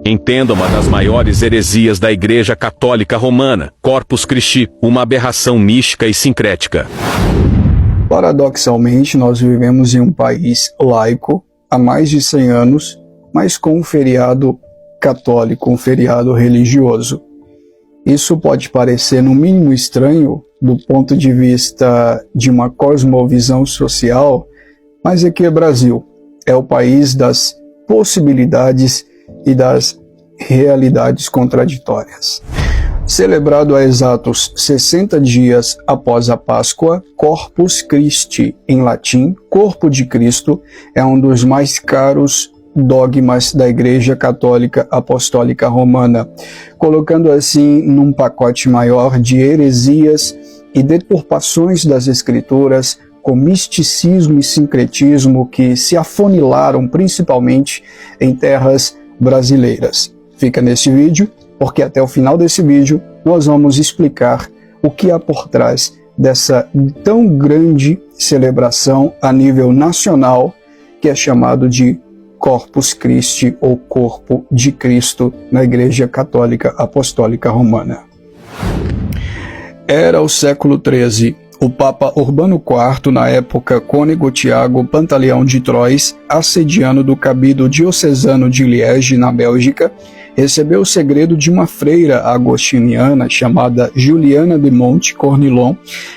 Entenda uma das maiores heresias da Igreja Católica Romana, Corpus Christi, uma aberração mística e sincrética. Paradoxalmente, nós vivemos em um país laico há mais de 100 anos, mas com um feriado católico, um feriado religioso. Isso pode parecer no mínimo estranho do ponto de vista de uma cosmovisão social, mas aqui é Brasil, é o país das possibilidades e das realidades contraditórias. Celebrado há exatos 60 dias após a Páscoa, Corpus Christi, em latim, Corpo de Cristo, é um dos mais caros dogmas da Igreja Católica Apostólica Romana, colocando assim num pacote maior de heresias e deturpações das Escrituras, com misticismo e sincretismo que se afunilaram principalmente em terras brasileiras. Fica nesse vídeo, porque até o final desse vídeo nós vamos explicar o que há por trás dessa tão grande celebração a nível nacional, que é chamado de Corpus Christi, ou Corpo de Cristo, na Igreja Católica Apostólica Romana. Era o século XIII. O Papa Urbano IV, na época cônego Tiago Pantaleão de Troyes, assediano do cabido diocesano de Liege, na Bélgica, recebeu o segredo de uma freira agostiniana chamada Juliana de Monte Cornilon,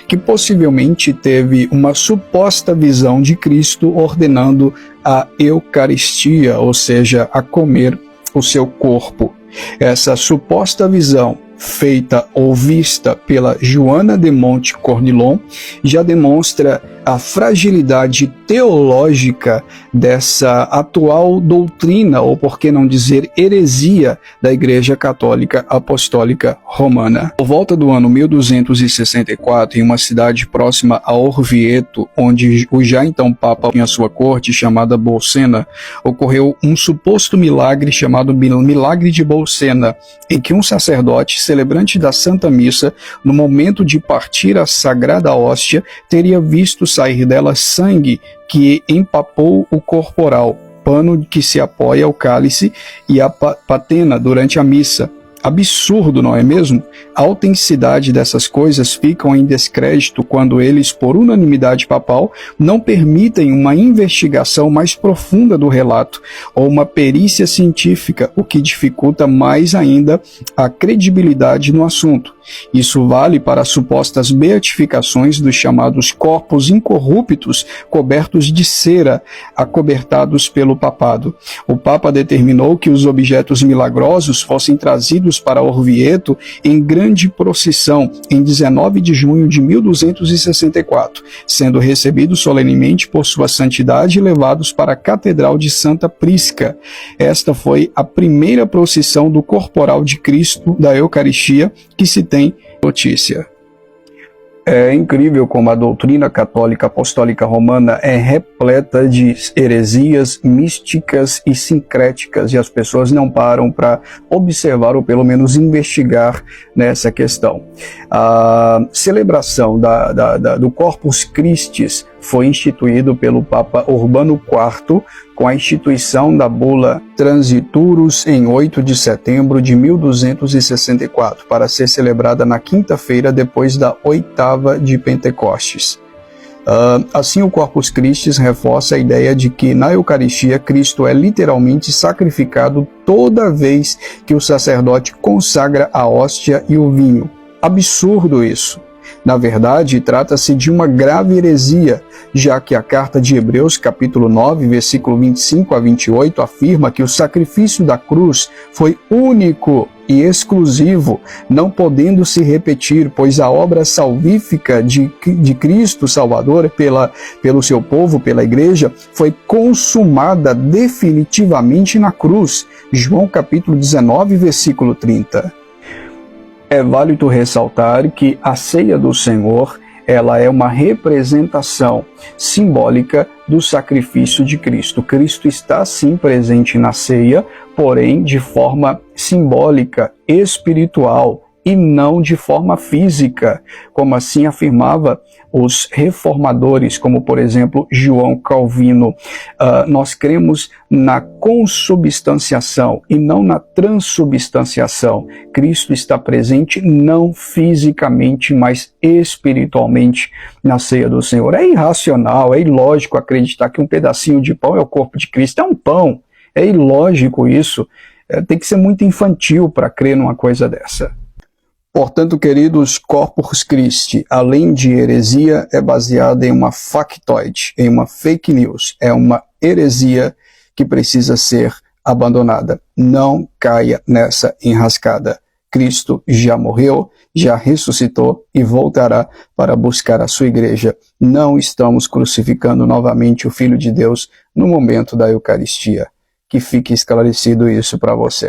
que possivelmente teve uma suposta visão de Cristo ordenando a Eucaristia, ou seja, a comer o seu corpo. Essa suposta visão, feita ou vista pela Joana de Monte Cornilon, já demonstra a fragilidade teológica dessa atual doutrina, ou por que não dizer heresia, da Igreja Católica Apostólica Romana. Por volta do ano 1264, em uma cidade próxima a Orvieto, onde o já então Papa tinha sua corte, chamada Bolsena, ocorreu um suposto milagre chamado Milagre de Bolsena, em que um sacerdote, celebrante da Santa Missa, no momento de partir a Sagrada Hóstia, teria visto sair dela sangue que empapou o corporal, pano que se apoia ao cálice e a patena durante a missa. Absurdo, não é mesmo? A autenticidade dessas coisas ficam em descrédito quando eles, por unanimidade papal, não permitem uma investigação mais profunda do relato ou uma perícia científica, o que dificulta mais ainda a credibilidade no assunto. Isso vale para as supostas beatificações dos chamados corpos incorruptos cobertos de cera, acobertados pelo papado. O Papa determinou que os objetos milagrosos fossem trazidos para Orvieto em grande procissão em 19 de junho de 1264, sendo recebidos solenemente por sua santidade e levados para a Catedral de Santa Prisca. Esta foi a primeira procissão do corporal de Cristo da Eucaristia que se tem notícia. É incrível como a doutrina católica apostólica romana é repleta de heresias místicas e sincréticas, e as pessoas não param para observar ou pelo menos investigar nessa questão. A celebração do Corpus Christi foi instituído pelo Papa Urbano IV com a instituição da bula Transiturus em 8 de setembro de 1264, para ser celebrada na quinta-feira depois da oitava de Pentecostes. Assim, o Corpus Christi reforça a ideia de que na Eucaristia Cristo é literalmente sacrificado toda vez que o sacerdote consagra a hóstia e o vinho. Absurdo isso! Na verdade, trata-se de uma grave heresia, já que a carta de Hebreus, capítulo 9, versículo 25 a 28, afirma que o sacrifício da cruz foi único e exclusivo, não podendo se repetir, pois a obra salvífica de Cristo Salvador pelo seu povo, pela Igreja, foi consumada definitivamente na cruz. João capítulo 19, versículo 30. É válido ressaltar que a ceia do Senhor, ela é uma representação simbólica do sacrifício de Cristo. Cristo está sim presente na ceia, porém de forma simbólica, espiritual, e não de forma física, como assim afirmava os reformadores, como por exemplo João Calvino. Nós cremos na consubstanciação e não na transubstanciação. Cristo está presente não fisicamente, mas espiritualmente na ceia do Senhor. É irracional, é ilógico acreditar que um pedacinho de pão é o corpo de Cristo. É um pão, é ilógico isso. Tem que ser muito infantil para crer numa coisa dessa. Portanto, queridos, Corpus Christi, além de heresia, é baseada em uma factoide, em uma fake news. É uma heresia que precisa ser abandonada. Não caia nessa enrascada. Cristo já morreu, já ressuscitou e voltará para buscar a sua igreja. Não estamos crucificando novamente o Filho de Deus no momento da Eucaristia. Que fique esclarecido isso para você.